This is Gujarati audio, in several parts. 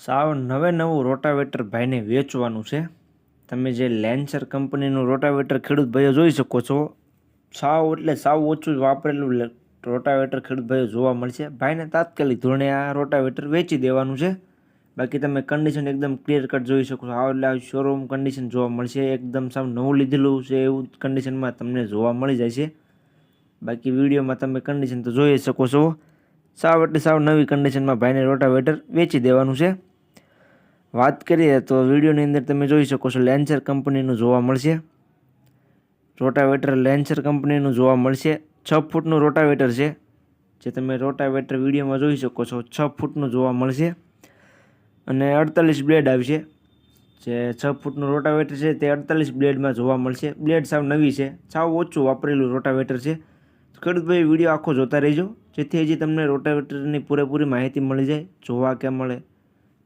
સાવ નવે નવું રોટાવેટર ભાઈને વેચવાનું છે. તમે જે લેન્સર કંપનીનું રોટાવેટર ખેડૂત ભાઈઓ જોઈ શકો છો. સાવ એટલે સાવ ઓછું વાપરેલું રોટાવેટર ખેડૂત ભાઈઓ જોવા મળશે. ભાઈને તાત્કાલિક ધોરણે આ રોટાવેટર વેચી દેવાનું છે. બાકી તમે કન્ડિશન એકદમ ક્લિયર કટ જોઈ શકો છો. એટલે શોરૂમ કન્ડિશન જોવા મળશે. એકદમ સાવ નવું લીધેલું છે એવું કન્ડિશનમાં તમને જોવા મળી જાય છે. બાકી વિડીયોમાં તમે કન્ડિશન તો જોઈ શકો છો. સાવ એટલે સાવ નવી કન્ડિશનમાં ભાઈને રોટાવેટર વેચી દેવાનું છે. વાત કરીએ તો વિડીયોની અંદર તમે જોઈ શકો છો લેન્સર કંપનીનું જોવા મળશે. રોટાવેટર લેન્સર કંપનીનું જોવા મળશે. 6 ફૂટનું રોટાવેટર છે જે તમે રોટાવેટર વિડીયોમાં જોઈ શકો છો. 6 ફૂટનું જોવા મળશે અને 48 બ્લેડ આવશે. જે 6 ફૂટનું રોટાવેટર છે તે 48 બ્લેડમાં જોવા મળશે. બ્લેડ સાવ નવી છે, સાવ ઓછું વાપરેલું રોટાવેટર છે. ખેડૂતભાઈ વિડીયો આખો જોતા રહેજો જેથી હજી તમને રોટાવેટરની પૂરેપૂરી માહિતી મળી જાય. જોવા ક્યાં મળે,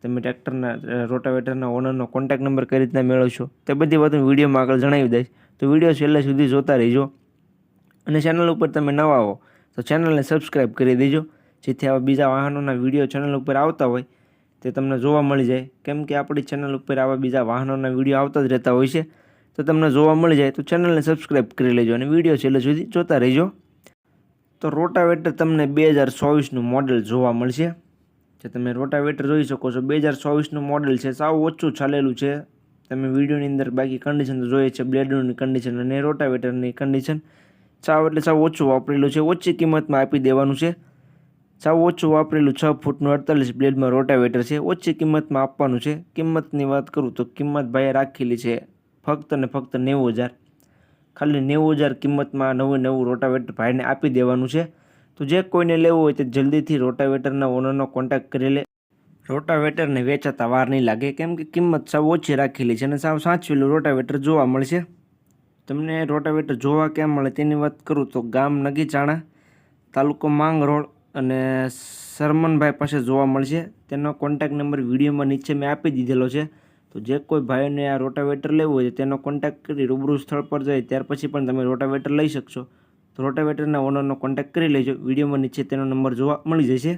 તમે ટ્રેક્ટરના રોટાવેટરના ઓનરનો કોન્ટેક્ટ નંબર કઈ રીતના મેળવશો તે બધી વાતો વિડીયોમાં આગળ જણાવી દઈશ. તો વિડીયો છેલ્લે સુધી જોતા રહેજો અને ચેનલ ઉપર તમે નવા હો તો ચેનલને સબસ્ક્રાઈબ કરી દેજો જેથી આવા બીજા વાહનોના વિડીયો ચેનલ ઉપર આવતા હોય તે તમને જોવા મળી જાય. કેમ કે આપણી ચેનલ ઉપર આવા બીજા વાહનોના વિડીયો આવતા જ રહેતા હોય છે, તો તમને જોવા મળી જાય. તો ચેનલને સબસ્ક્રાઈબ કરી લેજો અને વિડીયો છેલ્લે સુધી જોતા રહેજો. તો રોટાવેટર તમને 2024નું મોડેલ જોવા મળશે. જે તમે રોટાવેટર જોઈ શકો છો 2024નું મોડેલ છે. સાવ ઓછું ચાલેલું છે. તમે વિડીયોની અંદર બાકી કન્ડિશન તો જોઈએ છે, બ્લેડની કન્ડિશન અને રોટાવેટરની કન્ડિશન. સાવ એટલે સાવ ઓછું વાપરેલું છે. ઓછી કિંમતમાં આપી દેવાનું છે. સાવ ઓછું વાપરેલું 6 ફૂટનું 48 બ્લેડમાં રોટાવેટર છે. ઓછી કિંમતમાં આપવાનું છે. કિંમતની વાત કરું તો કિંમત ભાઈએ રાખેલી છે ફક્ત ને ફક્ત 90,000. ખાલી 90,000 કિંમતમાં નવું રોટાવેટર ભાઈને આપી દેવાનું છે. તો જે કોઈને લેવું હોય તે જલ્દીથી રોટાવેટરના ઓનરનો કોન્ટેક્ટ કરી લે. રોટાવેટરને વેચાતા વાર નહીં લાગે કેમ કે કિંમત સાવ ઓછી રાખેલી છે અને સાવ સાચવેલું રોટાવેટર જોવા મળશે. તમને રોટાવેટર જોવા ક્યાં મળે તેની વાત કરું તો ગામ નગીચાણા, તાલુકો માંગરોળ અને સરમનભાઈ પાસે જોવા મળશે. તેનો કોન્ટેક્ટ નંબર વિડીયોમાં નીચે મેં આપી દીધેલો છે. તો જે કોઈ ભાઈઓને આ રોટાવેટર લેવું હોય તેનો કોન્ટેક્ટ કરી રૂબરૂ સ્થળ પર જાય ત્યાર પછી પણ તમે રોટાવેટર લઈ શકશો. તો રોટાવેટરના ઓનરનો કોન્ટેક્ટ કરી લેજો. વિડીયોમાં નીચે તેનો નંબર જોવા મળી જશે.